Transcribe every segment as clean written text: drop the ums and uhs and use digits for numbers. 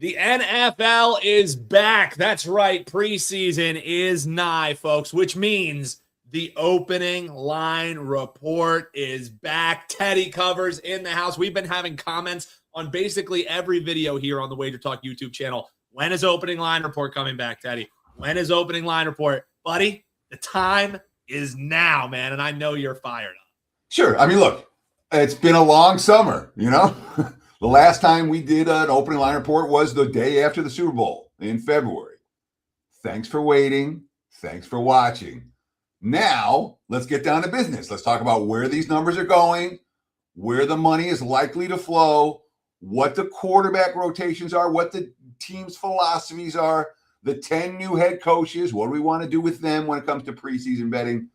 The NFL is back. That's right. Preseason is nigh, folks, which means the opening line report is back. Teddy covers in the house. We've been having comments on basically every video here on the WagerTalk YouTube channel. When is opening line report coming back, Teddy? When is opening line report? Buddy, the time is now, man, and I know you're fired up. Sure. I mean, look, it's been a long summer, you know? The last time we did an opening line report was the day after the Super Bowl in February. Thanks for waiting. Thanks for watching. Now, let's get down to business. Let's talk about where these numbers are going, where the money is likely to flow, what the quarterback rotations are, what the team's philosophies are, the 10 new head coaches, what do we want to do with them when it comes to preseason betting?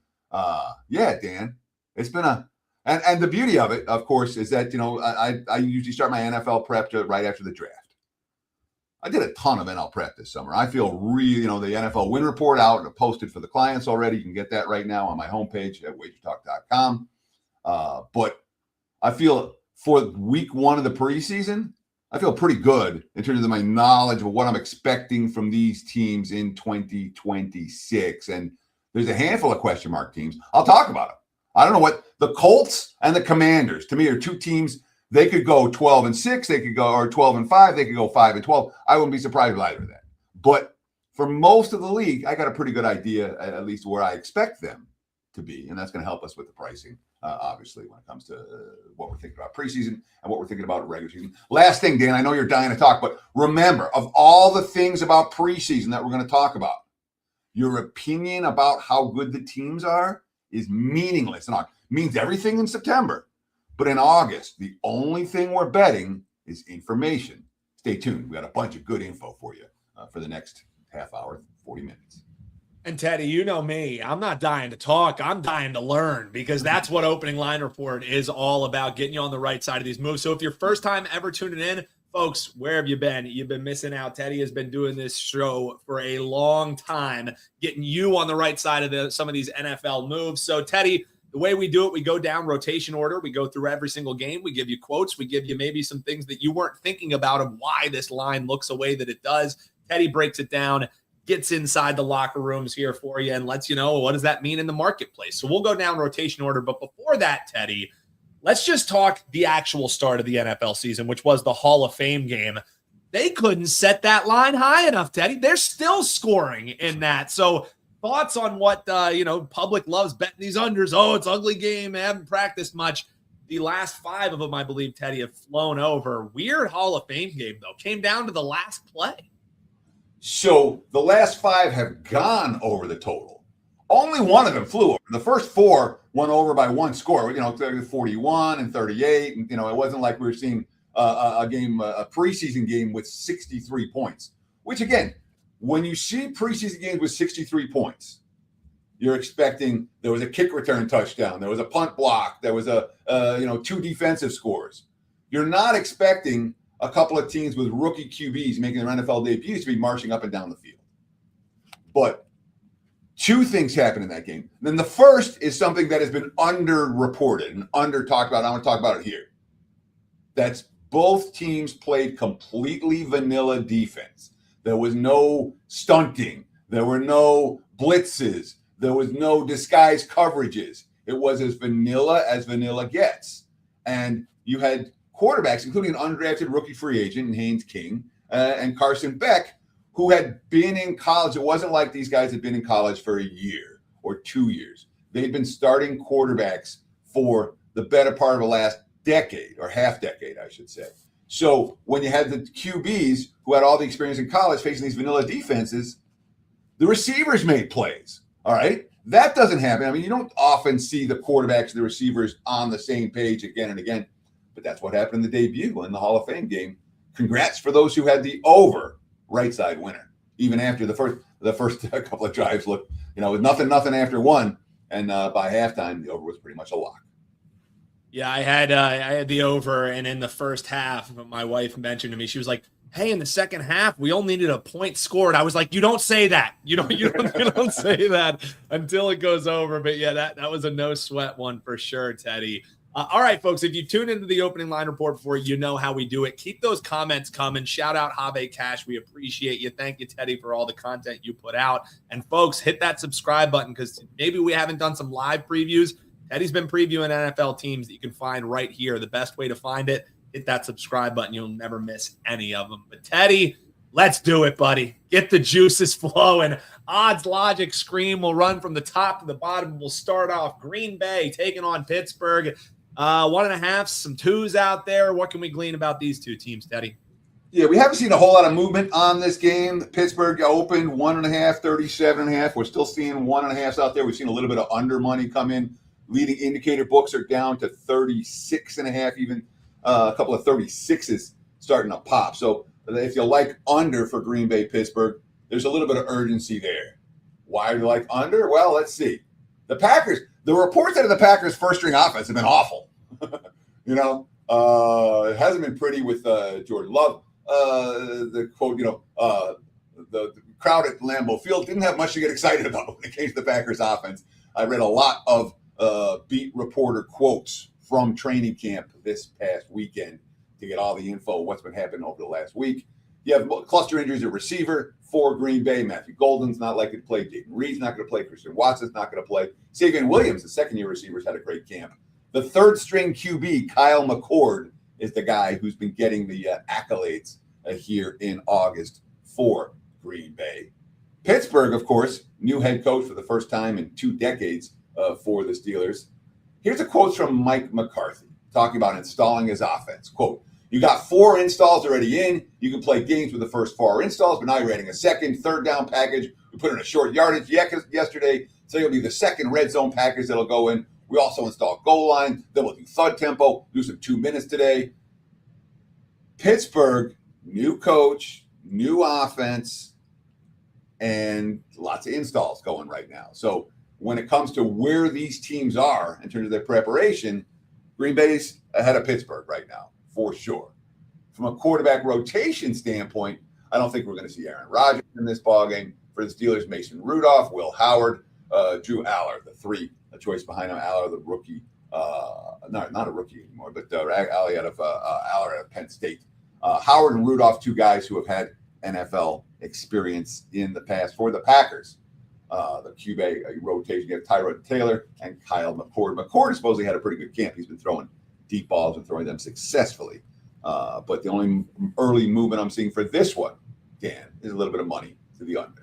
Yeah, Dan, it's been and the beauty of it, of course, is that, you know, I usually start my NFL prep right after the draft. I did a ton of NFL prep this summer. I feel really, you know, the NFL win report out and posted for the clients already. You can get that right now on my homepage at WagerTalk.com. But I feel for week one of the preseason, I feel pretty good in terms of my knowledge of what I'm expecting from these teams in 2026. And there's a handful of question mark teams. I'll talk about them. I don't know what the Colts and the Commanders, to me, are two teams. They could go 12-6. They could go, or 12-5. They could go 5-12. I wouldn't be surprised with either of that. But for most of the league, I got a pretty good idea, at least where I expect them to be. And that's going to help us with the pricing, obviously, when it comes to what we're thinking about preseason and what we're thinking about regular season. Last thing, Dan, I know you're dying to talk, but remember, of all the things about preseason that we're going to talk about, your opinion about how good the teams are is meaningless. It means everything in September. But in August, the only thing we're betting is information. Stay tuned. We got a bunch of good info for you for the next half hour, 40 minutes. And Teddy, you know me. I'm not dying to talk. I'm dying to learn, because that's what opening line report is all about, getting you on the right side of these moves. So if you're first time ever tuning in, folks, where have you been? You've been missing out. Teddy has been doing this show for a long time, getting you on the right side of some of these NFL moves. So, Teddy, the way we do it, we go down rotation order. We go through every single game. We give you quotes. We give you maybe some things that you weren't thinking about of why this line looks the way that it does. Teddy breaks it down, gets inside the locker rooms here for you, and lets you know, what does that mean in the marketplace. So we'll go down rotation order. But before that, Teddy, let's just talk the actual start of the NFL season, which was the Hall of Fame game. They couldn't set that line high enough, Teddy. They're still scoring in that. So thoughts on what, public loves betting these unders. Oh, it's an ugly game. I haven't practiced much. The last 5 of them, I believe, Teddy, have flown over. Weird Hall of Fame game, though. Came down to the last play. So the last 5 have gone over the total. Only one of them flew over. The first 4 went over by 1 score, 41 and 38. And, it wasn't like we were seeing a preseason game with 63 points, which, again, when you see preseason games with 63 points, you're expecting there was a kick return touchdown, there was a punt block, there was 2 defensive scores. You're not expecting a couple of teams with rookie QBs making their NFL debuts to be marching up and down the field. But 2 things happened in that game. And then the first is something that has been underreported and under talked about. I want to talk about it here. That's both teams played completely vanilla defense. There was no stunting. There were no blitzes. There was no disguised coverages. It was as vanilla gets. And you had quarterbacks, including an undrafted rookie free agent in Haynes King and Carson Beck, who had been in college. It wasn't like these guys had been in college for a year or 2 years. They'd been starting quarterbacks for the better part of the last decade, or half decade, I should say. So when you had the QBs who had all the experience in college facing these vanilla defenses, the receivers made plays, all right? That doesn't happen. I mean, you don't often see the quarterbacks and the receivers on the same page again and again, but that's what happened in the debut in the Hall of Fame game. Congrats for those who had the over right side winner, even after the first couple of drives looked, with nothing after 1, and by halftime, the over was pretty much a lock. Yeah, I had the over, and in the first half, my wife mentioned to me, she was like, "Hey, in the second half, we only needed a point scored." I was like, "You don't say that. You don't say that until it goes over." But yeah, that was a no sweat one for sure, Teddy. All right, folks, if you tune into the opening line report before, you know how we do it. Keep those comments coming. Shout out Have Cash. We appreciate you. Thank you, Teddy, for all the content you put out. And, folks, hit that subscribe button because maybe we haven't done some live previews. Teddy's been previewing NFL teams that you can find right here. The best way to find it, hit that subscribe button. You'll never miss any of them. But, Teddy, let's do it, buddy. Get the juices flowing. Odds Logic Scream will run from the top to the bottom. We'll start off Green Bay taking on Pittsburgh. 1.5, some twos out there. What can we glean about these two teams, Teddy? Yeah, we haven't seen a whole lot of movement on this game. Pittsburgh opened 1.5, 37.5. We're still seeing 1.5s out there. We've seen a little bit of under money come in. Leading indicator books are down to 36.5, even a couple of 36s starting to pop. So if you like under for Green Bay, Pittsburgh, there's a little bit of urgency there. Why do you like under? Well, let's see. The Packers, the reports out of the Packers' first-string offense have been awful. It hasn't been pretty with Jordan Love. The quote, the crowd at Lambeau Field didn't have much to get excited about when it came to the Packers' offense. I read a lot of beat reporter quotes from training camp this past weekend to get all the info of what's been happening over the last week. You have cluster injuries at receiver for Green Bay. Matthew Golden's not likely to play. Dayton Reed's not going to play. Christian Watson's not going to play. Savion Williams, the second-year receiver's had a great camp. The third-string QB, Kyle McCord, is the guy who's been getting the accolades here in August for Green Bay. Pittsburgh, of course, new head coach for the first time in 2 decades for the Steelers. Here's a quote from Mike McCarthy talking about installing his offense. Quote, "You got 4 installs already in. You can play games with the first 4 installs, but now you're adding a second, third down package. We put in a short yardage yesterday, so it'll be the second red zone package that'll go in. We also install goal line. Then we'll do thud tempo, do some 2 minutes today." Pittsburgh, new coach, new offense, and lots of installs going right now. So when it comes to where these teams are in terms of their preparation, Green Bay's ahead of Pittsburgh right now, for sure. From a quarterback rotation standpoint, I don't think we're going to see Aaron Rodgers in this ballgame. For the Steelers, Mason Rudolph, Will Howard, Drew Aller, the 3, a choice behind him. Aller, the rookie, not a rookie anymore, but Aller out of Penn State. Howard and Rudolph, 2 guys who have had NFL experience in the past for the Packers. The QB rotation, you have Tyrod Taylor and Kyle McCord. McCord supposedly had a pretty good camp. He's been throwing deep balls and throwing them successfully. But the only early movement I'm seeing for this one, Dan, is a little bit of money to the under.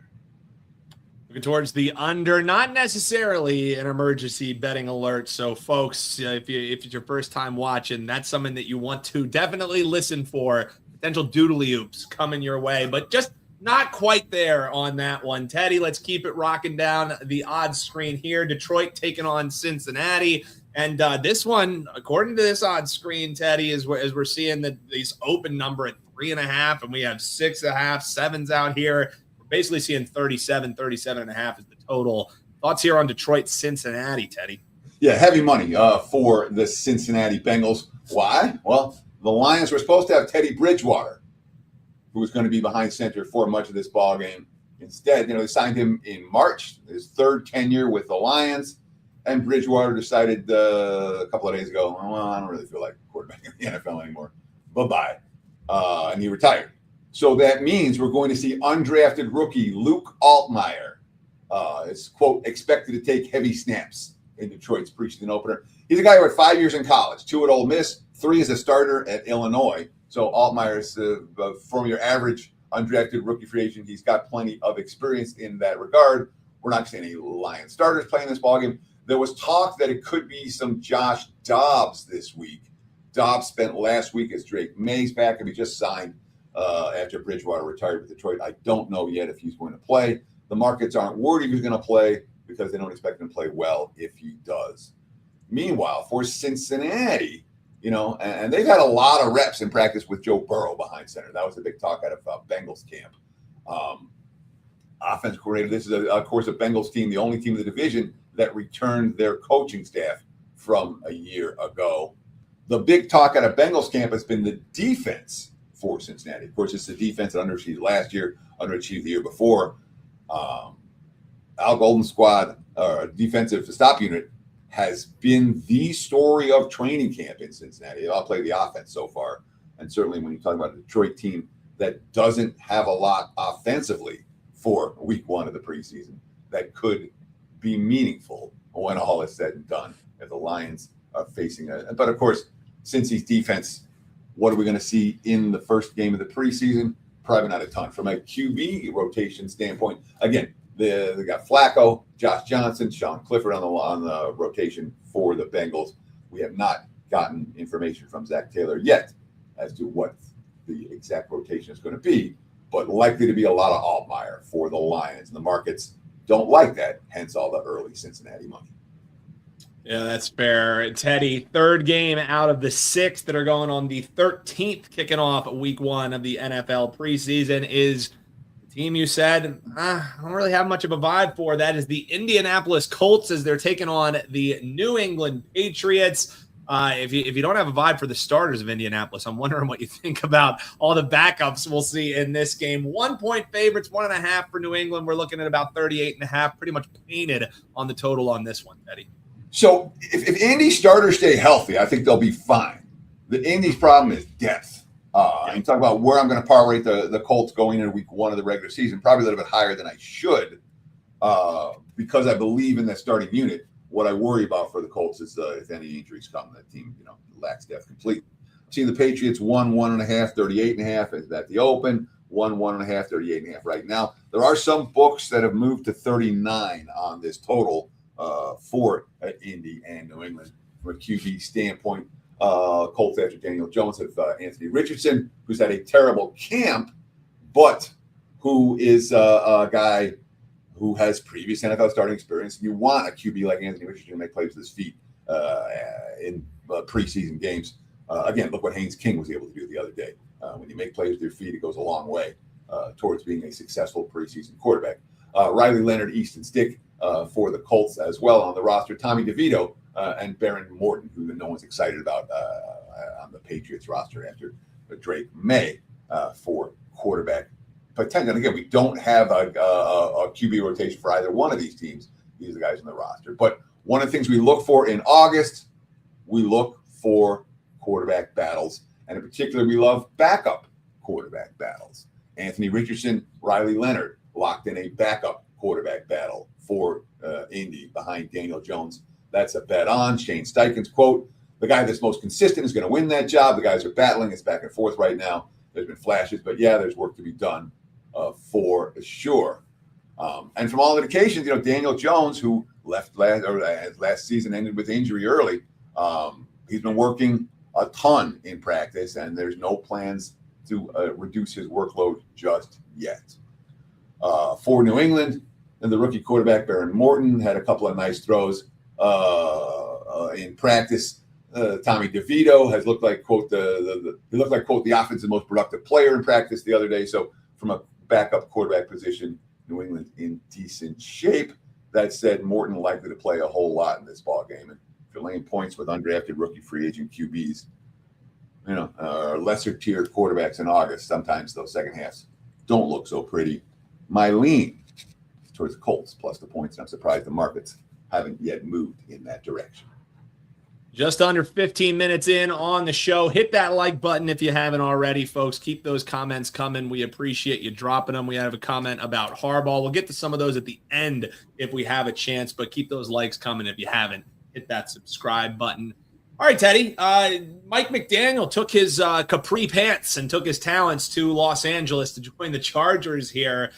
Looking towards the under, not necessarily an emergency betting alert. So, folks, if it's your first time watching, that's something that you want to definitely listen for. Potential doodly oops coming your way, but just not quite there on that one. Teddy, let's keep it rocking down the odds screen here. Detroit taking on Cincinnati. And this one, according to this odds screen, Teddy, as we're seeing these open number at 3.5, and we have 6.5, 7s out here. Basically seeing 37.5 is the total. Thoughts here on Detroit, Cincinnati, Teddy? Yeah, heavy money for the Cincinnati Bengals. Why? Well, the Lions were supposed to have Teddy Bridgewater, who was going to be behind center for much of this ball game. Instead, they signed him in March, his 3rd tenure with the Lions, and Bridgewater decided a couple of days ago, well, I don't really feel like quarterbacking in the NFL anymore. Bye-bye. And he retired. So that means we're going to see undrafted rookie Luke Altmaier is, quote, expected to take heavy snaps in Detroit's preseason opener. He's a guy who had 5 years in college, 2 at Ole Miss, 3 as a starter at Illinois. So Altmaier's from your average undrafted rookie free agent. He's got plenty of experience in that regard. We're not seeing any Lions starters playing this ballgame. There was talk that it could be some Josh Dobbs this week. Dobbs spent last week as Drake May's backup. He just signed after Bridgewater retired with Detroit. I don't know yet if he's going to play. The markets aren't worried if he's going to play because they don't expect him to play well if he does. Meanwhile, for Cincinnati, and they've had a lot of reps in practice with Joe Burrow behind center. That was the big talk out of Bengals camp. Offense coordinator, this is, of course, a Bengals team, the only team in the division that returned their coaching staff from a year ago. The big talk out of Bengals camp has been the defense for Cincinnati. Of course, it's the defense that underachieved last year, underachieved the year before. Al Golden's squad, defensive stop unit, has been the story of training camp in Cincinnati. I'll play the offense so far. And certainly when you talk about a Detroit team that doesn't have a lot offensively for week one of the preseason, that could be meaningful when all is said and done. If the Lions are facing but of course, Cincy's defense, what are we going to see in the first game of the preseason? Probably not a ton. From a QB rotation standpoint, again, they got Flacco, Josh Johnson, Sean Clifford on the rotation for the Bengals. We have not gotten information from Zach Taylor yet as to what the exact rotation is going to be, but likely to be a lot of Altmaier for the Lions. And the markets don't like that, hence all the early Cincinnati money. Yeah, that's fair. Teddy, third game out of the 6 that are going on the 13th, kicking off week 1 of the NFL preseason, is the team you said, I don't really have much of a vibe for. That is the Indianapolis Colts, as they're taking on the New England Patriots. If you don't have a vibe for the starters of Indianapolis, I'm wondering what you think about all the backups we'll see in this game. 1-point favorites, 1.5 for New England. We're looking at about 38.5, pretty much painted on the total on this one, Teddy. So if Indy's starters stay healthy, I think they'll be fine. The Indy's problem is depth. And talk about where I'm going to parlay the Colts going into week 1 of the regular season, probably a little bit higher than I should, because I believe in that starting unit. What I worry about for the Colts is if any injuries come, that team lacks depth completely. I've seen the Patriots 1.5, 38.5 is at the open, 1.5, 38.5 right now. There are some books that have moved to 39 on this total for Indy and New England. From a QB standpoint, Colts after Daniel Jones have Anthony Richardson, who's had a terrible camp, but who is a guy who has previous NFL starting experience. You want a QB like Anthony Richardson to make plays with his feet in preseason games. Again, look what Haynes King was able to do the other day. When you make plays with your feet, it goes a long way towards being a successful preseason quarterback. Riley Leonard, Easton Stick for the Colts as well on the roster. Tommy DeVito and Baron Morton, who no one's excited about on the Patriots roster after Drake May for quarterback. But and again, we don't have a QB rotation for either one of these teams. These are the guys on the roster. But one of the things we look for in August, we look for quarterback battles. And in particular, we love backup quarterback battles. Anthony Richardson, Riley Leonard locked in a backup quarterback battle for Indy behind Daniel Jones. That's a bet on. Shane Steichen's quote, the guy that's most consistent is going to win that job. The guys are battling. It's back and forth right now. There's been flashes, but yeah, there's work to be done for sure. And from all indications, Daniel Jones, who left last season, ended with injury early. He's been working a ton in practice, and there's no plans to reduce his workload just yet. For New England, and the rookie quarterback Baron Morton had a couple of nice throws in practice. Tommy DeVito has looked like quote the offensive most productive player in practice the other day. So from a backup quarterback position, New England in decent shape. That said, Morton likely to play a whole lot in this ball game. And if you're laying points with undrafted rookie free agent QBs, lesser tier quarterbacks in August, sometimes those second halves don't look so pretty. My lean is towards the Colts plus the points, and I'm surprised the markets haven't yet moved in that direction. Just under 15 minutes in on the show. Hit that like button if you haven't already, folks. Keep those comments coming. We appreciate you dropping them. We have a comment about Harbaugh. We'll get to some of those at the end if we have a chance, but keep those likes coming if you haven't. Hit that subscribe button. All right, Teddy. Mike McDaniel took his capri pants and took his talents to Los Angeles to join the Chargers here.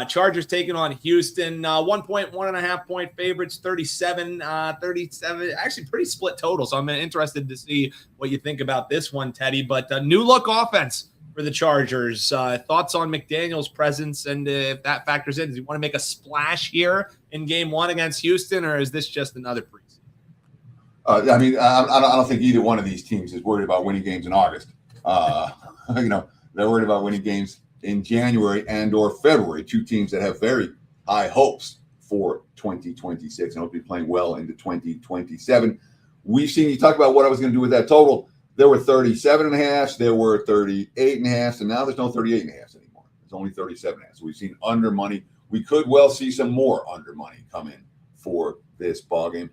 Chargers taking on Houston. 1.5 point favorites, 37. Actually, pretty split total. So I'm interested to see what you think about this one, Teddy. But new look offense for the Chargers. Thoughts on McDaniel's presence and if that factors in? Does he want to make a splash here in Game 1 against Houston, or is this just another preseason? I don't think either one of these teams is worried about winning games in August. They're worried about winning games in January and or February. Two teams that have very high hopes for 2026 and hope to be playing well into 2027. We've seen you talk about what I was going to do with that total. There were 37.5s, there were 38.5s, and now there's no 38.5s anymore. It's only 37.5. So we've seen under money. We could well see some more under money come in for this ball game.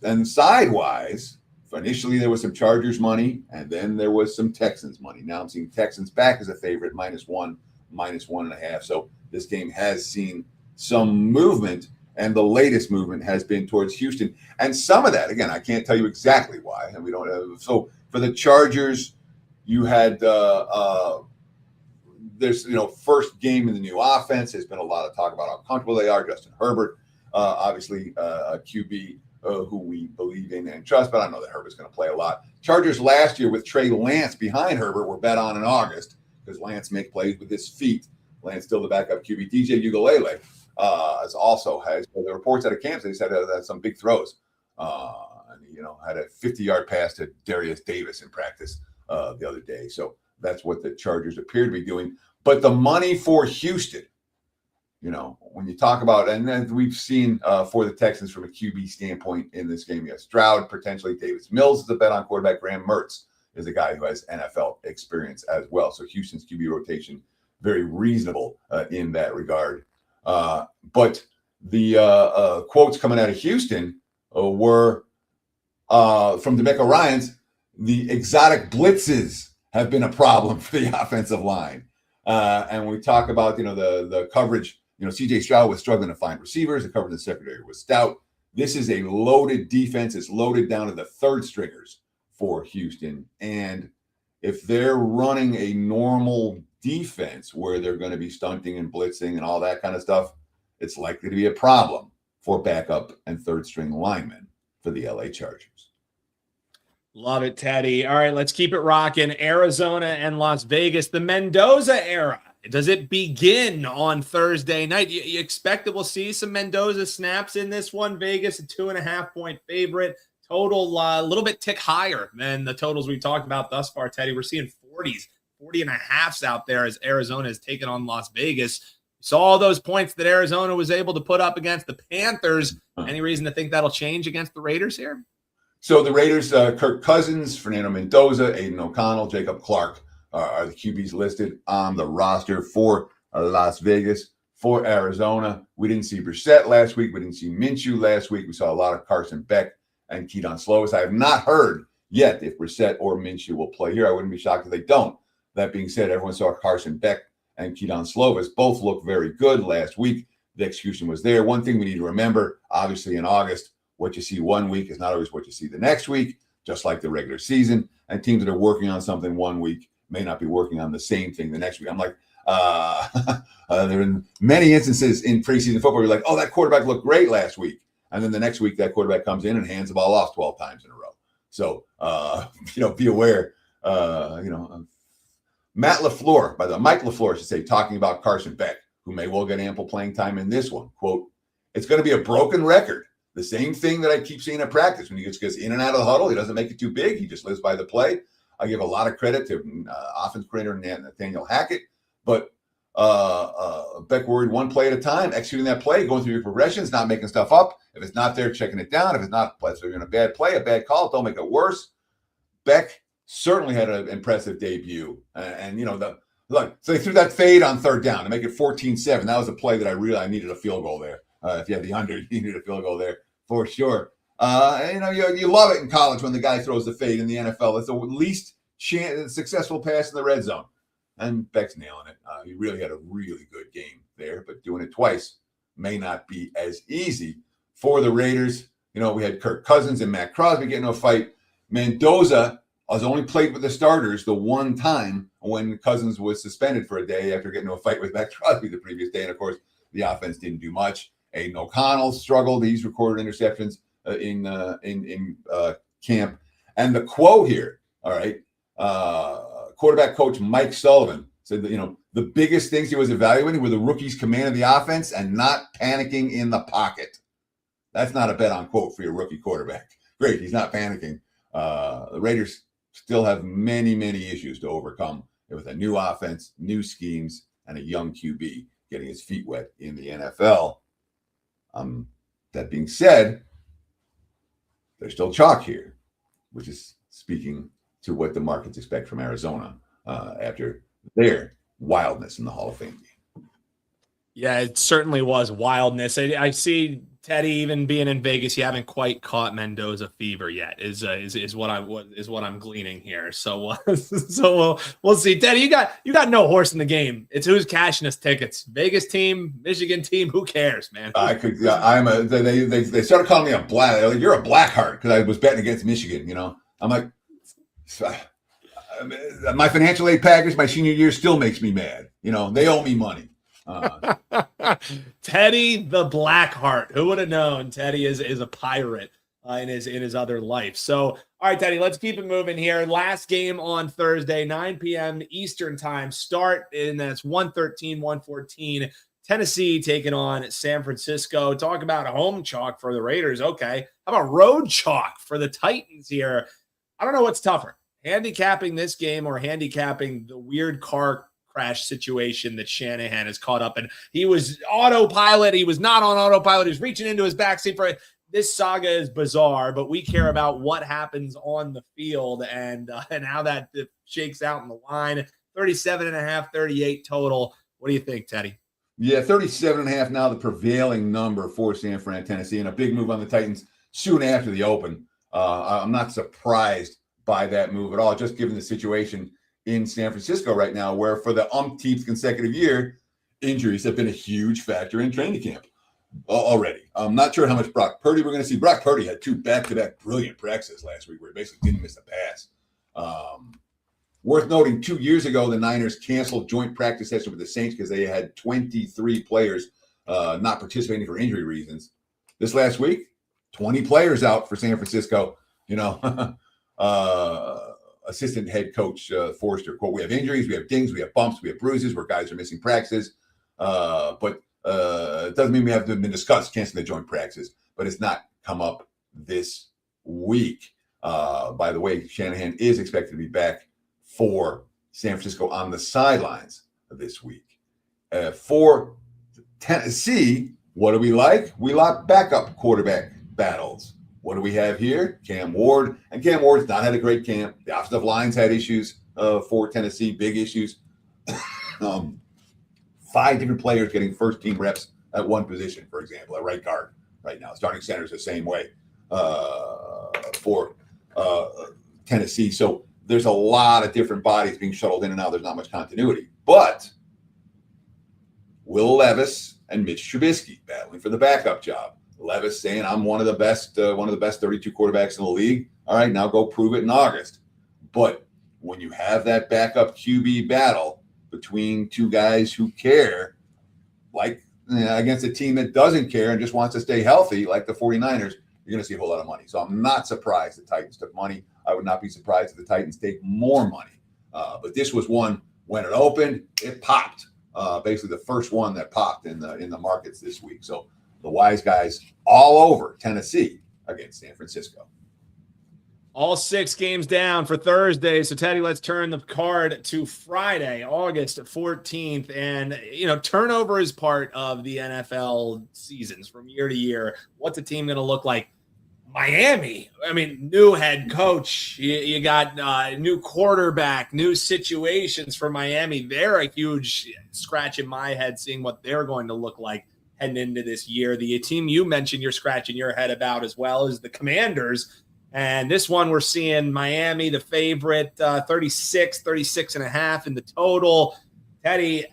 And sidewise, initially there was some Chargers money, and then there was some Texans money. Now I'm seeing Texans back as a favorite, -1, -1.5. So this game has seen some movement, and the latest movement has been towards Houston. And some of that, again, I can't tell you exactly why, and we don't have. So for the Chargers, you had there's first game in the new offense. There's been a lot of talk about how comfortable they are. Justin Herbert, obviously a QB who we believe in and trust, but I know that Herbert's going to play a lot. Chargers last year with Trey Lance behind Herbert were bet on in August because Lance makes plays with his feet. Lance still the backup QB. DJ Ugalele has the reports out of camp. They said that some big throws. And had a 50-yard pass to Darius Davis in practice the other day. So that's what the Chargers appear to be doing. But the money for Houston, when you talk about, and then we've seen for the Texans from a QB standpoint in this game, yes, Stroud, potentially Davis Mills is a bet on quarterback. Graham Mertz is a guy who has NFL experience as well. So Houston's QB rotation, very reasonable in that regard. But the quotes coming out of Houston were from DeMeco Ryans, the exotic blitzes have been a problem for the offensive line. And when we talk about, the coverage, CJ Stroud was struggling to find receivers. The coverage in the secondary was stout. This is a loaded defense. It's loaded down to the third stringers for Houston. And if they're running a normal defense where they're going to be stunting and blitzing and all that kind of stuff, it's likely to be a problem for backup and third string linemen for the LA Chargers. Love it, Teddy. All right, let's keep it rocking. Arizona and Las Vegas, the Mendoza era. Does it begin on Thursday night? You expect that we'll see some Mendoza snaps in this one. Vegas, a 2.5-point favorite. Total a little bit tick higher than the totals we've talked about thus far, Teddy. We're seeing 40.5s out there as Arizona has taken on Las Vegas. Saw all those points that Arizona was able to put up against the Panthers. Any reason to think that'll change against the Raiders here? So the Raiders, Kirk Cousins, Fernando Mendoza, Aiden O'Connell, Jacob Clark are the QBs listed on the roster for Las Vegas. For Arizona, we didn't see Brissett last week. We didn't see Minshew last week. We saw a lot of Carson Beck and Keaton Slovis. I have not heard yet if Brissett or Minshew will play here. I wouldn't be shocked if they don't. That being said, everyone saw Carson Beck and Keaton Slovis. Both looked very good last week. The execution was there. One thing we need to remember, obviously in August, what you see one week is not always what you see the next week, just like the regular season. And teams that are working on something one week may not be working on the same thing the next week. I'm like, there have been many instances in preseason football where you're like, oh, that quarterback looked great last week. And then the next week, that quarterback comes in and hands the ball off 12 times in a row. So, be aware, Mike LaFleur should say, talking about Carson Beck, who may well get ample playing time in this one. Quote, it's going to be a broken record. The same thing that I keep seeing at practice. When he just gets in and out of the huddle, he doesn't make it too big. He just lives by the play. I give a lot of credit to offense coordinator Nathaniel Hackett, but Beck worried one play at a time, executing that play, going through your progressions, not making stuff up. If it's not there, checking it down. If it's not, if you're in a bad play, a bad call, don't make it worse. Beck certainly had an impressive debut. So they threw that fade on third down to make it 14-7. That was a play that I needed a field goal there. If you had the under, you needed a field goal there for sure. You love it in college when the guy throws the fade. In the NFL, it's the least successful pass in the red zone. And Beck's nailing it. He really had a really good game there, but doing it twice may not be as easy for the Raiders. We had Kirk Cousins and Matt Crosby getting a fight. Mendoza has only played with the starters the one time when Cousins was suspended for a day after getting into a fight with Matt Crosby the previous day. And of course, the offense didn't do much. Aiden O'Connell struggled. He's recorded interceptions in camp. And the quote here, all right, quarterback coach Mike Sullivan said that, the biggest things he was evaluating were the rookies' command of the offense and not panicking in the pocket. That's not a bet on quote for your rookie quarterback. Great, he's not panicking. The Raiders still have many, many issues to overcome with a new offense, new schemes, and a young QB getting his feet wet in the NFL. That being said, there's still chalk here, which is speaking to what the markets expect from Arizona after their wildness in the Hall of Fame game. Yeah, it certainly was wildness. I see Teddy, even being in Vegas, you haven't quite caught Mendoza fever yet. Is what I'm gleaning here. So we'll see. Teddy, you got no horse in the game. It's who's cashing us tickets. Vegas team, Michigan team. Who cares, man? I could. They started calling me a black. Like, you're a black heart because I was betting against Michigan. I'm like, my financial aid package my senior year still makes me mad. They owe me money. Teddy the Blackheart. Who would have known Teddy is a pirate in his other life. So, all right, Teddy, let's keep it moving here. Last game on Thursday, 9 p.m. Eastern time. Start in that's 113, 114. Tennessee taking on San Francisco. Talk about a home chalk for the Raiders. Okay. How about road chalk for the Titans here? I don't know what's tougher, handicapping this game or handicapping the weird car crash situation that Shanahan is caught up in. He was autopilot. He was not on autopilot. He was reaching into his backseat for it. This saga is bizarre, but we care about what happens on the field and how that shakes out in the line. 37.5, 38 total. What do you think, Teddy? Yeah, 37.5 now the prevailing number for San Fran, Tennessee, and a big move on the Titans soon after the open. I'm not surprised by that move at all, just given the situation in San Francisco right now, where for the umpteenth consecutive year, injuries have been a huge factor in training camp already. I'm not sure how much Brock Purdy we're going to see. Brock Purdy had 2 back-to-back brilliant practices last week where he basically didn't miss a pass. Worth noting, 2 years ago, the Niners canceled joint practice session with the Saints because they had 23 players not participating for injury reasons. This last week, 20 players out for San Francisco. Assistant head coach Forrester, quote, "We have injuries, we have dings, we have bumps, we have bruises where guys are missing practices. But it doesn't mean we have been discussed canceling the joint practices, but it's not come up this week." By the way, Shanahan is expected to be back for San Francisco on the sidelines this week. For Tennessee, what do we like? We like backup quarterback battles. What do we have here? Cam Ward. And Cam Ward's not had a great camp. The offensive line's had issues for Tennessee, big issues. 5 different players getting first-team reps at one position, for example, at right guard right now. Starting center is the same way for Tennessee. So there's a lot of different bodies being shuttled in and out. There's not much continuity. But Will Levis and Mitch Trubisky battling for the backup job. Levis saying, "I'm one of the best 32 quarterbacks in the league." All right, now go prove it in August. But when you have that backup QB battle between two guys who care, like against a team that doesn't care and just wants to stay healthy, like the 49ers, you're going to see a whole lot of money. So I'm not surprised the Titans took money. I would not be surprised if the Titans take more money. But this was one, when it opened, it popped. Basically the first one that popped in the markets this week. So the wise guys all over Tennessee against San Francisco. All 6 games down for Thursday. So, Teddy, let's turn the card to Friday, August 14th. And, turnover is part of the NFL seasons from year to year. What's a team going to look like? Miami. I mean, new head coach. You got new quarterback, new situations for Miami. They're a huge scratch in my head seeing what they're going to look like heading into this year. The team you mentioned you're scratching your head about as well is the Commanders. And this one we're seeing Miami, the favorite, 36.5 in the total. Teddy,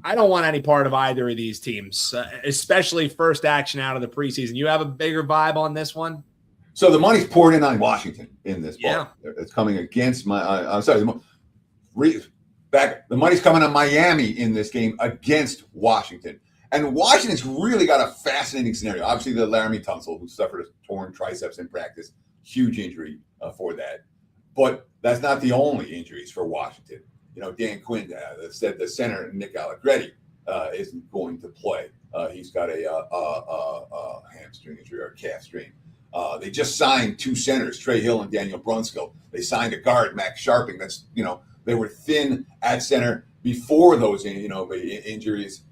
I don't want any part of either of these teams, especially first action out of the preseason. You have a bigger vibe on this one? So the money's poured in on Washington in this ball. Yeah. It's coming against the money's coming on Miami in this game against Washington. And Washington's really got a fascinating scenario. Obviously, the Laramie Tunsil, who suffered a torn triceps in practice, huge injury for that. But that's not the only injuries for Washington. Dan Quinn said the center, Nick Allegretti, isn't going to play. He's got a hamstring injury or a calf strain. They just signed 2 centers, Trey Hill and Daniel Brunskill. They signed a guard, Max Sharping. That's, they were thin at center before those, injuries.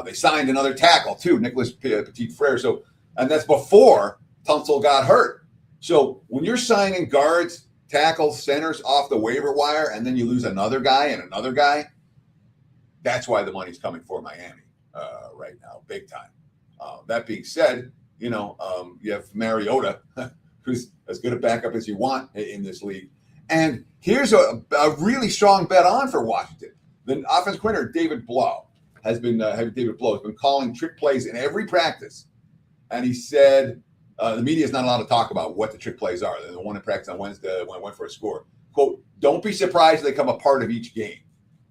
They signed another tackle too, Nicholas Petit-Frere. So, and that's before Tunsil got hurt. So when you're signing guards, tackles, centers off the waiver wire, and then you lose another guy and another guy, that's why the money's coming for Miami right now, big time. That being said, You have Mariota, who's as good a backup as you want in this league. And here's a really strong bet on for Washington. The offensive coordinator, David Blow, has been calling trick plays in every practice. And he said the media is not allowed to talk about what the trick plays are. The one in practice on Wednesday when I went for a score. Quote, don't be surprised they become a part of each game.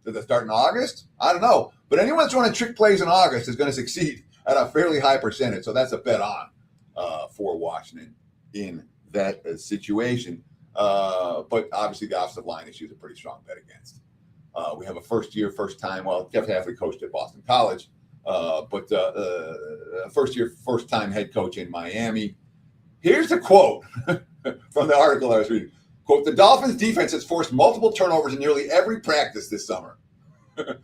Did they start in August? I don't know. But anyone that's running trick plays in August is going to succeed at a fairly high percentage. So that's a bet on for Washington in that situation. But obviously the offensive line issue is a pretty strong bet against. We have a first time. Well, Jeff Hafley coached at Boston College, but first-time head coach in Miami. Here's the quote from the article I was reading. Quote, the Dolphins defense has forced multiple turnovers in nearly every practice this summer. There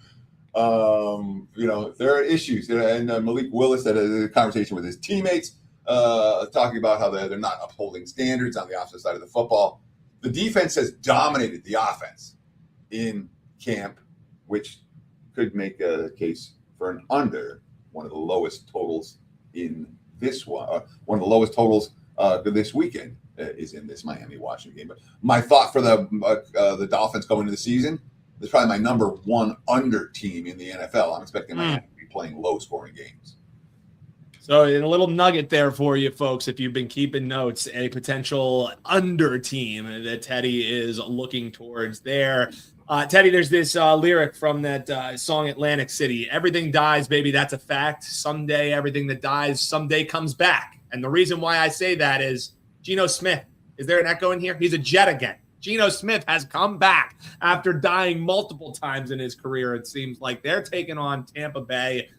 are issues. And Malik Willis had a conversation with his teammates talking about how they're not upholding standards on the opposite side of the football. The defense has dominated the offense in camp, which could make a case for an under. One of the lowest totals in this one. One of the lowest totals this weekend is in this Miami-Washington game. But my thought for the Dolphins going into the season is probably my number one under team in the NFL. I'm expecting Miami to be playing low-scoring games. So a little nugget there for you folks, if you've been keeping notes, a potential under team that Teddy is looking towards there. Teddy, there's this lyric from that song Atlantic City. Everything dies, baby, that's a fact. Someday, everything that dies someday comes back. And the reason why I say that is Geno Smith. Is there an echo in here? He's a Jet again. Geno Smith has come back after dying multiple times in his career. It seems like they're taking on Tampa Bay.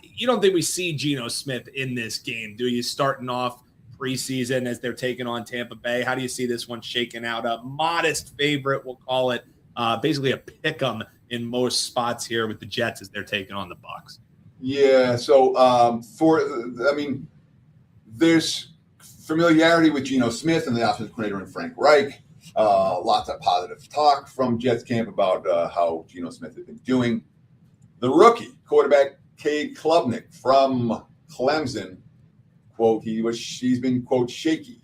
You don't think we see Geno Smith in this game, do you, starting off preseason as they're taking on Tampa Bay? How do you see this one shaking out? A modest favorite, we'll call it. Basically a pick 'em in most spots here with the Jets as they're taking on the Bucs. Yeah, so there's familiarity with Geno Smith and the offensive coordinator and Frank Reich. Lots of positive talk from Jets camp about how Geno Smith has been doing. The rookie quarterback, Cade Klubnik from Clemson, quote, he's been, quote, shaky.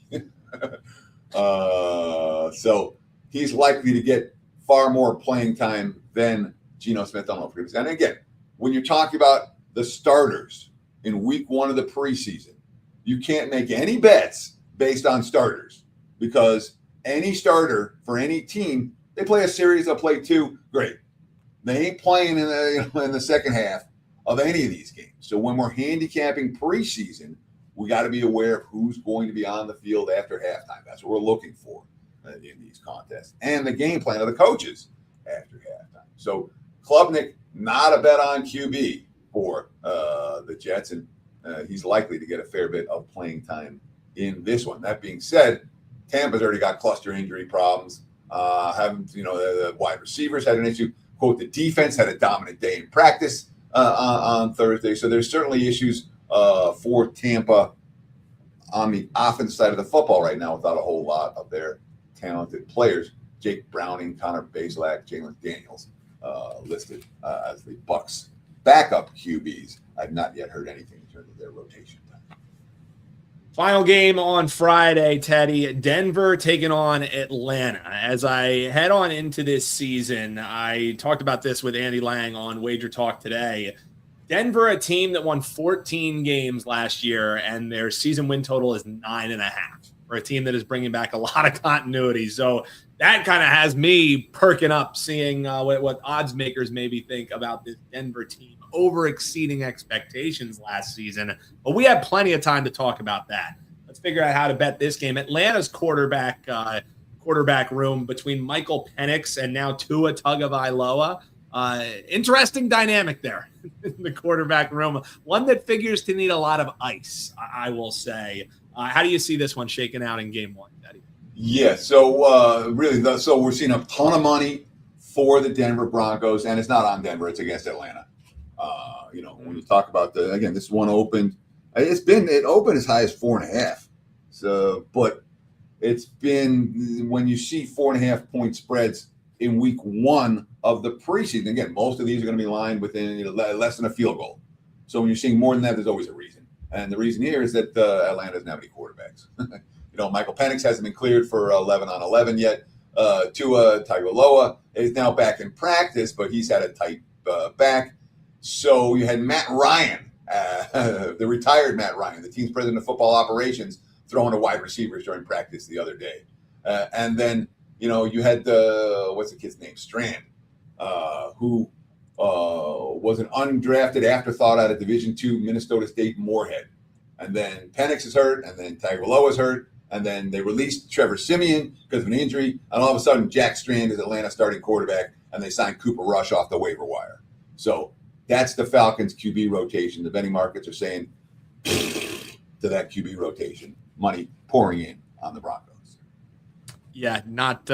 So he's likely to get far more playing time than Geno Smith. I don't know if previously. And again, when you're talking about the starters in week one of the preseason, you can't make any bets based on starters because any starter for any team, they play a series, they'll play two, great. They ain't playing in the second half of any of these games. So when we're handicapping preseason, we got to be aware of who's going to be on the field after halftime. That's what we're looking for in these contests. And the game plan of the coaches after halftime. So Klubnik, not a bet on QB for the Jets, and he's likely to get a fair bit of playing time in this one. That being said, Tampa's already got cluster injury problems. The wide receivers had an issue. Quote, the defense had a dominant day in practice on Thursday. So there's certainly issues for Tampa on the offense side of the football right now without a whole lot of their talented players. Jake Browning, Connor Bazelak, Jalen Daniels listed as the Bucs backup QBs. I've not yet heard anything in terms of their rotation. Final game on Friday, Teddy. Denver taking on Atlanta. As I head on into this season, I talked about this with Andy Lang on WagerTalk today. Denver, a team that won 14 games last year, and their season win total is 9.5 for a team that is bringing back a lot of continuity. So that kind of has me perking up, seeing what odds makers maybe think about this Denver team over exceeding expectations last season. But we have plenty of time to talk about that. Let's figure out how to bet this game. Atlanta's quarterback room between Michael Penix and now Tua Tagovailoa. Interesting dynamic there in the quarterback room. One that figures to need a lot of ice, I will say. How do you see this one shaking out in game one, Teddy? Yeah, so we're seeing a ton of money for the Denver Broncos, and it's not on Denver, it's against Atlanta. When you talk about this one opened, it opened as high as 4.5. So, but it's been, when you see 4.5 point spreads in week one of the preseason, again, most of these are going to be lined within less than a field goal. So when you're seeing more than that, there's always a reason. And the reason here is that Atlanta doesn't have any quarterbacks. Michael Penix hasn't been cleared for 11 on 11 yet. Tua Tagovailoa is now back in practice, but he's had a tight back. So you had Matt Ryan, the retired Matt Ryan, the team's president of football operations, throwing to wide receivers during practice the other day. And then, you had what's the kid's name? Strand, who was an undrafted afterthought out of Division II Minnesota State Moorhead. And then Penix is hurt, and then Tagovailoa is hurt, and then they released Trevor Siemian because of an injury, and all of a sudden Jack Strand is Atlanta's starting quarterback, and they signed Cooper Rush off the waiver wire. So that's the Falcons' QB rotation. The betting markets are saying to that QB rotation, money pouring in on the Broncos. Yeah, not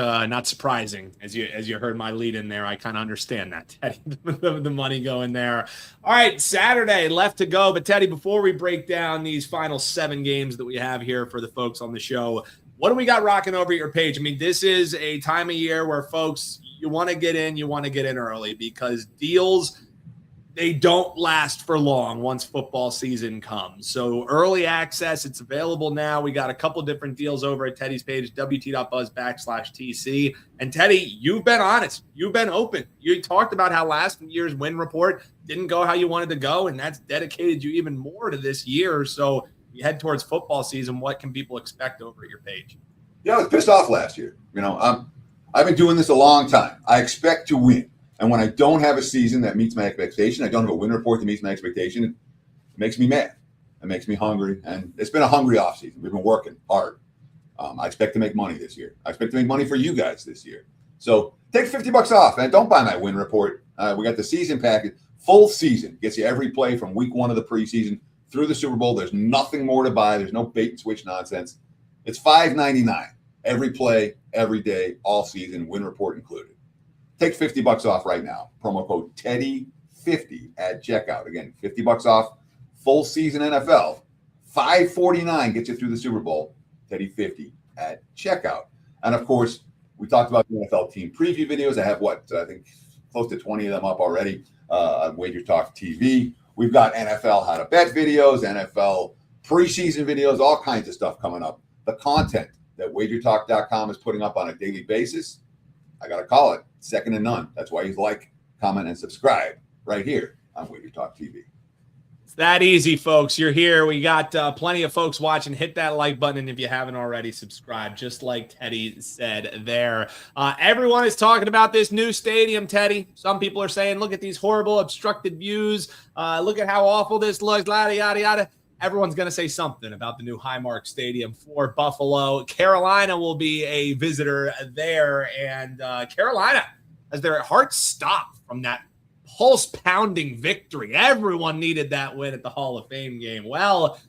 surprising. As you heard my lead in there, I kind of understand that, Teddy, the money going there. All right, Saturday left to go. But Teddy, before we break down these final 7 games that we have here for the folks on the show, what do we got rocking over your page? I mean, this is a time of year where folks, you want to get in early because deals, they don't last for long once football season comes. So early access, it's available now. We got a couple different deals over at Teddy's page, wt.buzz/TC. And Teddy, you've been honest. You've been open. You talked about how last year's win report didn't go how you wanted to go, and that's dedicated you even more to this year. So you head towards football season. What can people expect over at your page? Yeah, I was pissed off last year. I've been doing this a long time. I expect to win. And when I don't have a season that meets my expectation, I don't have a win report that meets my expectation, it makes me mad. It makes me hungry. And it's been a hungry offseason. We've been working hard. I expect to make money this year. I expect to make money for you guys this year. So take $50 off, and don't buy my win report. We got the season package. Full season gets you every play from week 1 of the preseason through the Super Bowl. There's nothing more to buy. There's no bait and switch nonsense. It's $5.99 every play, every day, all season, win report included. Take $50 off right now. Promo code Teddy50 at checkout. Again, $50 off, full season NFL. $5.49 gets you through the Super Bowl. Teddy50 at checkout. And of course, we talked about the NFL team preview videos. I have I think close to 20 of them up already on WagerTalk TV. We've got NFL how to bet videos, NFL preseason videos, all kinds of stuff coming up. The content that WagerTalk.com is putting up on a daily basis, I got to call it second to none. That's why you like, comment, and subscribe right here on WagerTalk TV. It's that easy, folks. You're here. We got plenty of folks watching. Hit that like button, and if you haven't already, subscribe, just like Teddy said there. Everyone is talking about this new stadium, Teddy. Some people are saying, look at these horrible obstructed views. Look at how awful this looks, yada, yada, yada. Everyone's going to say something about the new Highmark Stadium for Buffalo. Carolina will be a visitor there, and Carolina, as their hearts stop from that pulse-pounding victory. Everyone needed that win at the Hall of Fame game. Well,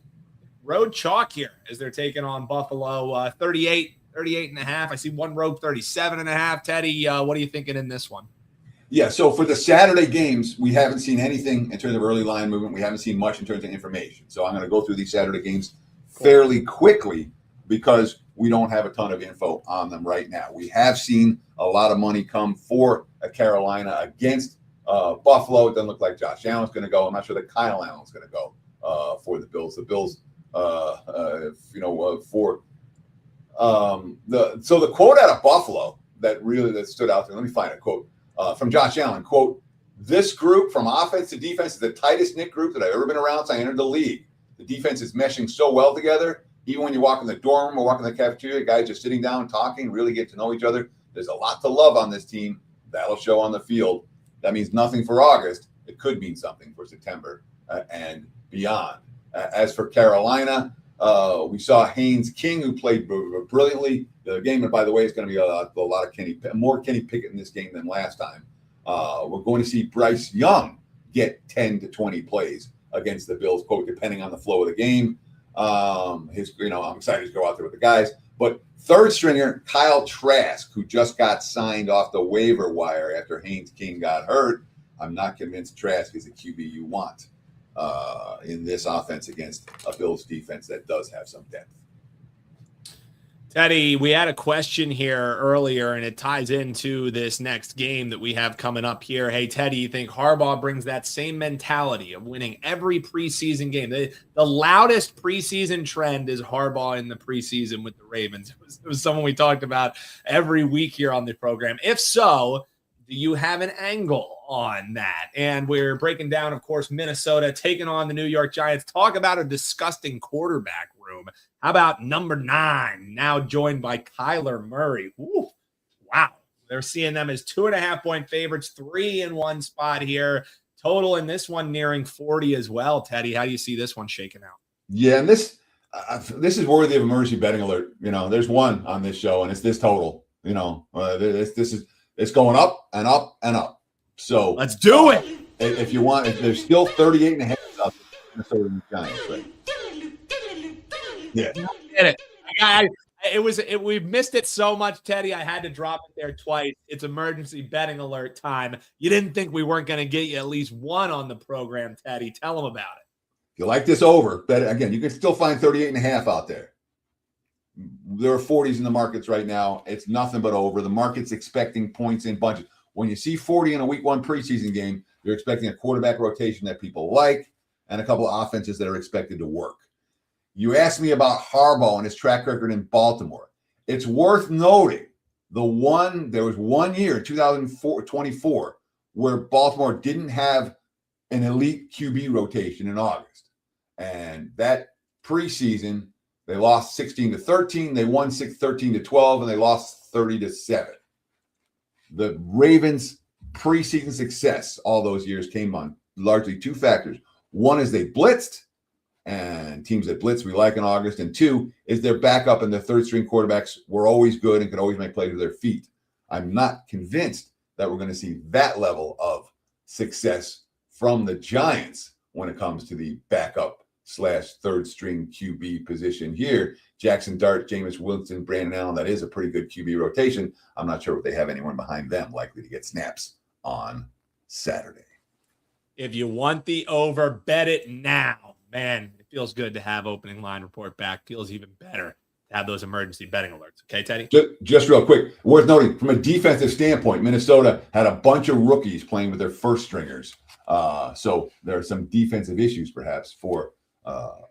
road chalk here as they're taking on Buffalo, 38 and a half. I see one rogue 37 and a half. Teddy, what are you thinking in this one? Yeah, so for the Saturday games, we haven't seen anything in terms of early line movement. We haven't seen much in terms of information. So I'm going to go through these Saturday games fairly quickly because we don't have a ton of info on them right now. We have seen a lot of money come for Carolina against Buffalo. It doesn't look like Josh Allen's going to go. I'm not sure that Kyle Allen's going to go for the Bills. The Bills, so the quote out of Buffalo that stood out there. Let me find a quote. From Josh Allen, quote, "This group from offense to defense is the tightest knit group that I've ever been around since I entered the league. The defense is meshing so well together. Even when you walk in the dorm room or walk in the cafeteria, guys just sitting down, talking, really get to know each other. There's a lot to love on this team. That'll show on the field. That means nothing for August. It could mean something for September and beyond. As for Carolina, we saw Haynes King, who played brilliantly. The game, by the way, is going to be a lot of more Kenny Pickett in this game than last time. We're going to see Bryce Young get 10 to 20 plays against the Bills, quote, depending on the flow of the game. I'm excited to go out there with the guys. But third stringer, Kyle Trask, who just got signed off the waiver wire after Haynes King got hurt. I'm not convinced Trask is the QB you want in this offense against a Bills defense that does have some depth. Teddy, we had a question here earlier, and it ties into this next game that we have coming up here. Hey, Teddy, you think Harbaugh brings that same mentality of winning every preseason game? The loudest preseason trend is Harbaugh in the preseason with the Ravens. It was someone we talked about every week here on the program. If so, do you have an angle on that? And we're breaking down, of course, Minnesota taking on the New York Giants. Talk about a disgusting quarterback room. How about number 9, now joined by Kyler Murray? Ooh, wow. They're seeing them as 2.5-point favorites, 3 in one spot here. Total in this one nearing 40 as well. Teddy, how do you see this one shaking out? Yeah, and this is worthy of emergency betting alert. There's one on this show, and it's this total. It's going up and up and up. So let's do it. If you want, if there's still 38.5 up in Minnesota Giants, right? Yeah, I get it. We missed it so much, Teddy. I had to drop it there twice. It's emergency betting alert time. You didn't think we weren't going to get you at least one on the program, Teddy. Tell them about it. If you like this over, bet it again. You can still find 38.5 out there. There are 40s in the markets right now. It's nothing but over. The market's expecting points in bunches. When you see 40 in a week 1 preseason game, you're expecting a quarterback rotation that people like and a couple of offenses that are expected to work. You asked me about Harbaugh and his track record in Baltimore. It's worth noting there was 1 year, 2024, where Baltimore didn't have an elite QB rotation in August. And that preseason, they lost 16-13. They won 13-12, and they lost 30-7. The Ravens' preseason success all those years came on largely 2 factors. One is they blitzed, and teams that blitz we like in August. And 2 is their backup and their third-string quarterbacks were always good and could always make plays with their feet. I'm not convinced that we're going to see that level of success from the Giants when it comes to the backup / third-string QB position here. Jackson Dart, Jameis Winston, Brandon Allen, that is a pretty good QB rotation. I'm not sure if they have anyone behind them likely to get snaps on Saturday. If you want the over, bet it now. Man, it feels good to have opening line report back. Feels even better to have those emergency betting alerts. Okay, Teddy? Just real quick, worth noting, from a defensive standpoint, Minnesota had a bunch of rookies playing with their first stringers. So there are some defensive issues perhaps for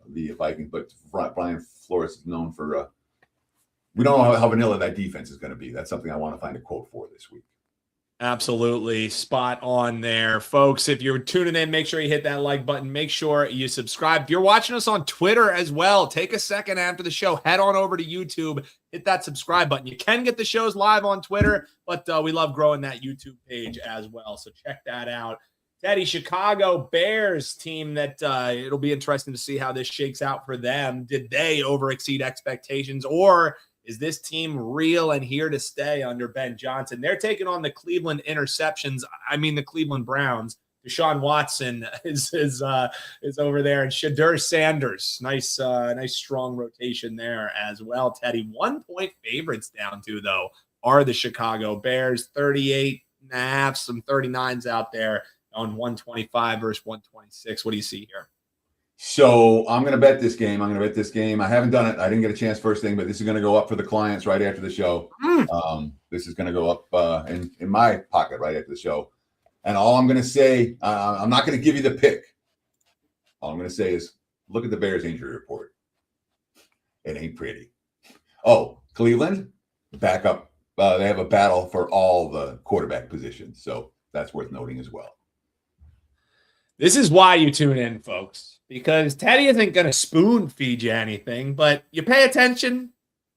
the Vikings, but Brian Flores is known for we don't know how vanilla that defense is going to be. That's something I want to find a quote for this week. Absolutely spot on there, folks. If you're tuning in, make sure you hit that like button. Make sure you subscribe. If you're watching us on Twitter as well, take a second after the show, head on over to YouTube, hit that subscribe button. You can get the shows live on Twitter, but we love growing that YouTube page as well. So check that out. Teddy, Chicago Bears team that it'll be interesting to see how this shakes out for them. Did they over exceed expectations, or is this team real and here to stay under Ben Johnson? They're taking on the Cleveland the Cleveland Browns. Deshaun Watson is over there, and Shadur Sanders. Nice strong rotation there as well, Teddy. 1-point favorites down to, though, are the Chicago Bears. 38.5, some 39s out there on 125 versus 126. What do you see here? So I'm going to bet this game. I haven't done it. I didn't get a chance first thing, but this is going to go up for the clients right after the show. This is going to go up in my pocket right after the show. And all I'm going to say, I'm not going to give you the pick. All I'm going to say is look at the Bears injury report. It ain't pretty. Oh, Cleveland, back up. They have a battle for all the quarterback positions. So that's worth noting as well. This is why you tune in, folks, because Teddy isn't going to spoon feed you anything, but you pay attention,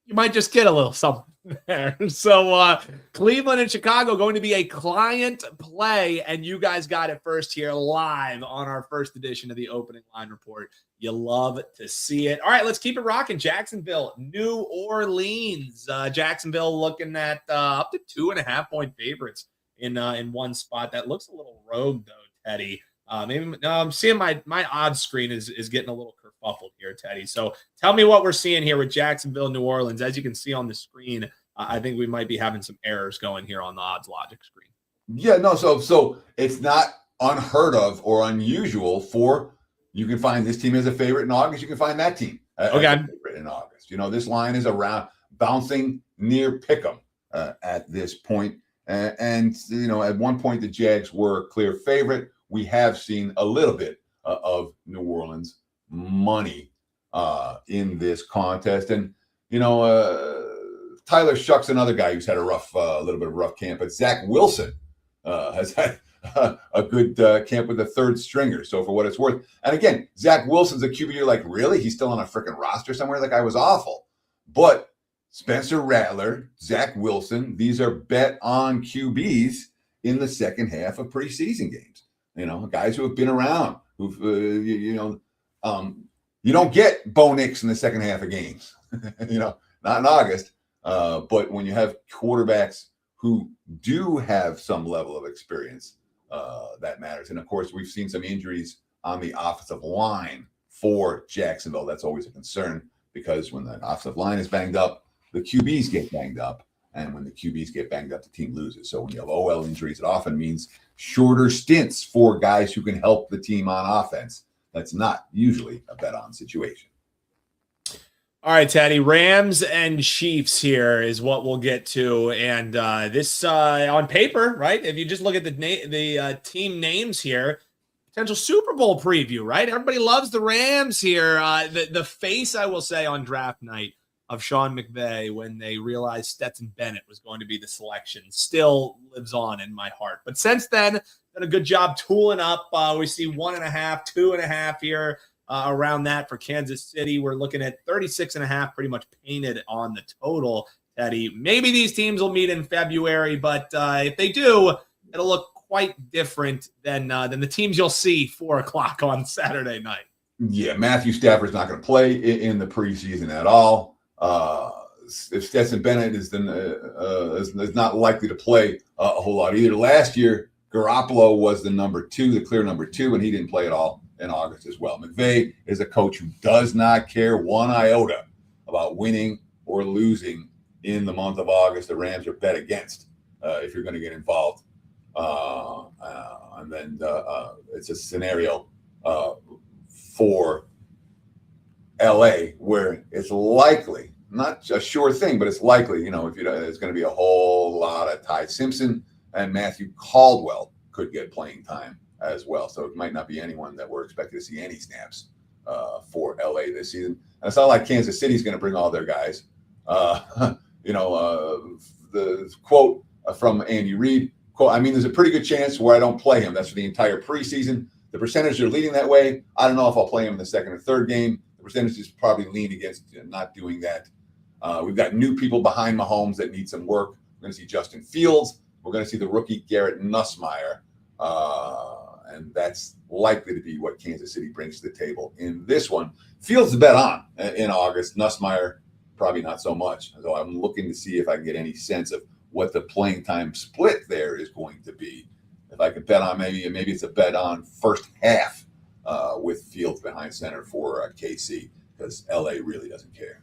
you might just get a little something there. So Cleveland and Chicago going to be a client play, and you guys got it first here live on our first edition of the Opening Line Report. You love to see it. All right, let's keep it rocking. Jacksonville, New Orleans. Jacksonville looking at up to 2.5-point favorites in one spot. That looks a little rogue, though, Teddy. I'm seeing my odds screen is getting a little kerfuffled here, Teddy. So tell me what we're seeing here with Jacksonville, New Orleans. As you can see on the screen, I think we might be having some errors going here on the odds logic screen. Yeah, no. So it's not unheard of or unusual for you can find this team as a favorite in August. You can find that team as a favorite in August. This line is around bouncing near pick'em at this point. And at one point, the Jags were a clear favorite. We have seen a little bit of New Orleans money in this contest. And, Tyler Shuck's another guy who's had a little bit of a rough camp, but Zach Wilson has had a good camp with the third stringer. So for what it's worth, and again, Zach Wilson's a QB. You're like, really? He's still on a freaking roster somewhere? That guy was awful. But Spencer Rattler, Zach Wilson, these are bet on QBs in the second half of preseason games. Guys who have been around, who've, you don't get Bo Nix in the second half of games, not in August. But when you have quarterbacks who do have some level of experience, that matters. And of course, we've seen some injuries on the offensive line for Jacksonville. That's always a concern because when the offensive line is banged up, the QBs get banged up. And when the QBs get banged up, the team loses. So when you have OL injuries, it often means shorter stints for guys who can help the team on offense. That's not usually a bet-on situation. All right, Teddy, Rams and Chiefs here is what we'll get to. And this on paper, right? If you just look at the team names here, potential Super Bowl preview, right? Everybody loves the Rams here. The face, I will say, on draft night of Sean McVay when they realized Stetson Bennett was going to be the selection still lives on in my heart. But since then, done a good job tooling up. We see 1.5, 2.5 here around that for Kansas City. We're looking at 36.5 pretty much painted on the total, Teddy. Maybe these teams will meet in February, but if they do, it'll look quite different than the teams you'll see 4 o'clock on Saturday night. Yeah, Matthew Stafford's not going to play in the preseason at all. If Stetson Bennett is not likely to play a whole lot either. Last year, Garoppolo was the clear number 2, and he didn't play at all in August as well. McVay is a coach who does not care one iota about winning or losing in the month of August. The Rams are bet against if you're going to get involved. And then it's a scenario for LA where it's likely, not a sure thing, but it's likely, there's going to be a whole lot of Ty Simpson and Matthew Caldwell could get playing time as well. So it might not be anyone that we're expecting to see any snaps for LA this season. And it's not like Kansas City's going to bring all their guys. The quote from Andy Reid, quote, there's a pretty good chance where I don't play him. That's for the entire preseason. The percentages are leading that way. I don't know if I'll play him in the second or third game. The percentages probably lean against not doing that. We've got new people behind Mahomes that need some work. We're going to see Justin Fields. We're going to see the rookie Garrett Nussmeier. And that's likely to be what Kansas City brings to the table in this one. Fields is bet on in August. Nussmeier, probably not so much. So I'm looking to see if I can get any sense of what the playing time split there is going to be. If I could bet on maybe it's a bet on first half with Fields behind center for KC because LA really doesn't care.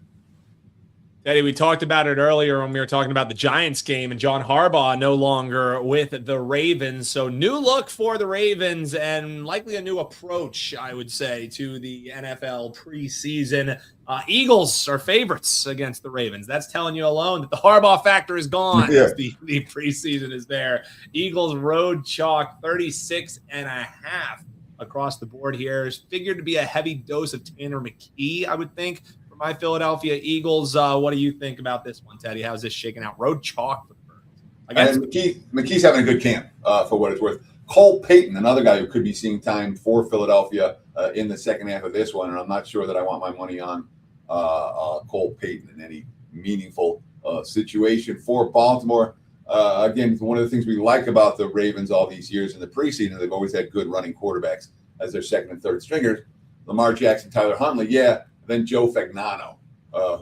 Teddy, we talked about it earlier when we were talking about the Giants game and John Harbaugh no longer with the Ravens. So new look for the Ravens and likely a new approach, I would say, to the NFL preseason. Eagles are favorites against the Ravens. That's telling you alone that the Harbaugh factor is gone. Yeah. The preseason is there. Eagles road chalk 36.5 across the board here. Is figured to be a heavy dose of Tanner McKee, I would think. My Philadelphia Eagles. What do you think about this one, Teddy? How's this shaking out? Road chalk for the Birds. And McKee's having a good camp for what it's worth. Cole Payton, another guy who could be seeing time for Philadelphia in the second half of this one, and I'm not sure that I want my money on Cole Payton in any meaningful situation for Baltimore. Again, one of the things we like about the Ravens all these years in the preseason, they've always had good running quarterbacks as their second and third stringers. Lamar Jackson, Tyler Huntley, yeah. Then Joe Fagnano,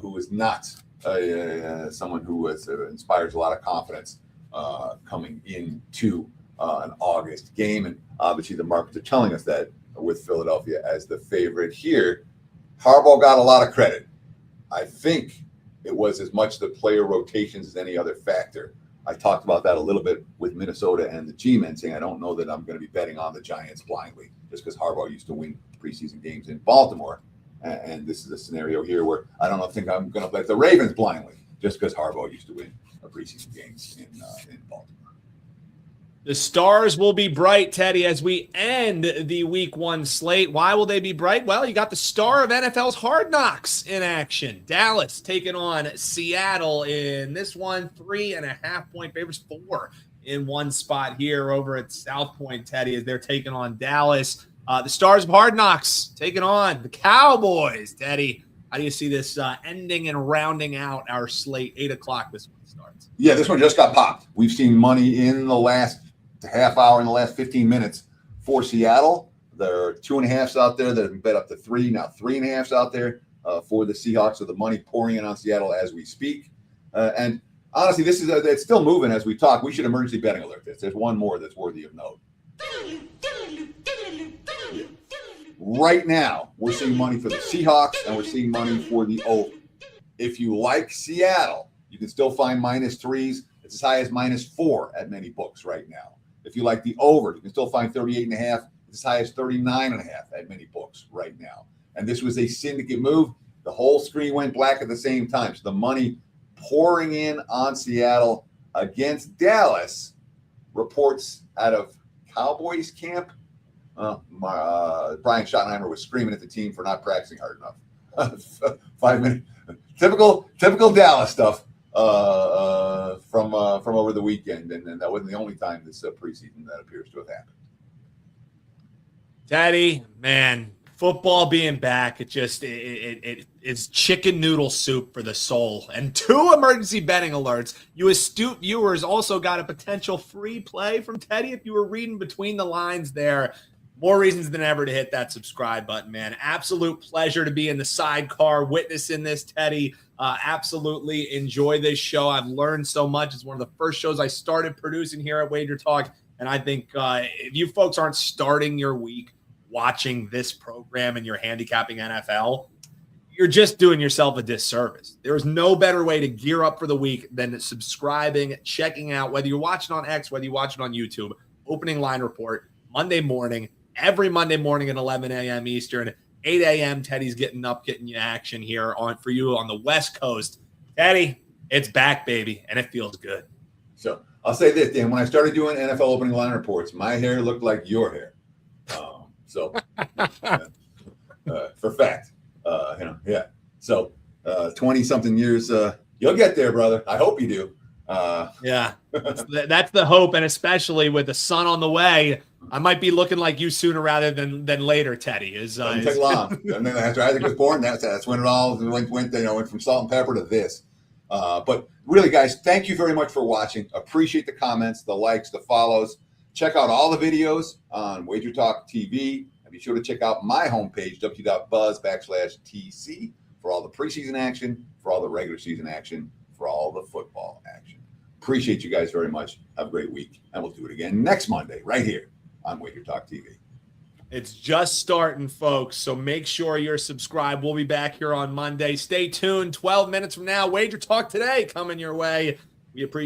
who is not someone who inspires a lot of confidence coming into an August game. And obviously the markets are telling us that with Philadelphia as the favorite here. Harbaugh got a lot of credit. I think it was as much the player rotations as any other factor. I talked about that a little bit with Minnesota and the G-men, saying I don't know that I'm going to be betting on the Giants blindly just because Harbaugh used to win preseason games in Baltimore. And this is a scenario here where I don't think I'm going to bet the Ravens blindly just because Harbaugh used to win a preseason games in Baltimore. The stars will be bright, Teddy, as we end the week 1 slate. Why will they be bright? Well, you got the star of NFL's Hard Knocks in action. Dallas taking on Seattle in this one, 3.5-point favorites, 4 in one spot here over at South Point, Teddy, as they're taking on Dallas. The stars of Hard Knocks taking on the Cowboys, Teddy. How do you see this ending and rounding out our slate? 8 o'clock this one starts. Yeah, this one just got popped. We've seen money in the last half hour, in the last 15 minutes for Seattle. There are 2.5s out there that have been bet up to 3. Now 3.5s out there for the Seahawks. So the money pouring in on Seattle as we speak. And honestly, this is it's still moving as we talk. We should emergency betting alert this. There's one more that's worthy of note. Right now, we're seeing money for the Seahawks and we're seeing money for the over. If you like Seattle, you can still find -3s. It's as high as -4 at many books right now. If you like the over, you can still find 38.5. It's as high as 39.5 at many books right now. And this was a syndicate move. The whole screen went black at the same time. So the money pouring in on Seattle against Dallas. Reports out of Cowboys camp. Brian Schottenheimer was screaming at the team for not practicing hard enough. 5 minutes. Typical Dallas stuff from over the weekend, and that wasn't the only time this preseason that appears to have happened. Daddy, man, football being back, it's chicken noodle soup for the soul. And 2 emergency betting alerts. You astute viewers also got a potential free play from Teddy if you were reading between the lines there. More reasons than ever to hit that subscribe button, man. Absolute pleasure to be in the sidecar witnessing this, Teddy. Absolutely enjoy this show. I've learned so much. It's one of the first shows I started producing here at WagerTalk. And I think if you folks aren't starting your week watching this program and you're handicapping NFL, you're just doing yourself a disservice. There's no better way to gear up for the week than subscribing, checking out, whether you're watching on X, whether you watch it on YouTube, opening line report, Monday morning, every Monday morning at 11 a.m. Eastern, 8 a.m. Teddy's getting you action here for you on the West Coast. Teddy, it's back, baby, and it feels good. So I'll say this, Dan. When I started doing NFL opening line reports, my hair looked like your hair. For fact, yeah. So 20-something years, you'll get there, brother. I hope you do. Yeah, that's the hope, and especially with the sun on the way, I might be looking like you sooner rather than later. Teddy doesn't take long. And then after Isaac was born, that's when it all went from salt and pepper to this. But really, guys, thank you very much for watching. Appreciate the comments, the likes, the follows. Check out all the videos on WagerTalk TV, and be sure to check out my homepage, www.buzz.com/TC, for all the preseason action, for all the regular season action, for all the football action. Appreciate you guys very much. Have a great week, and we'll do it again next Monday right here on WagerTalk TV. It's just starting, folks, so make sure you're subscribed. We'll be back here on Monday. Stay tuned. 12 minutes from now, WagerTalk Today coming your way. We appreciate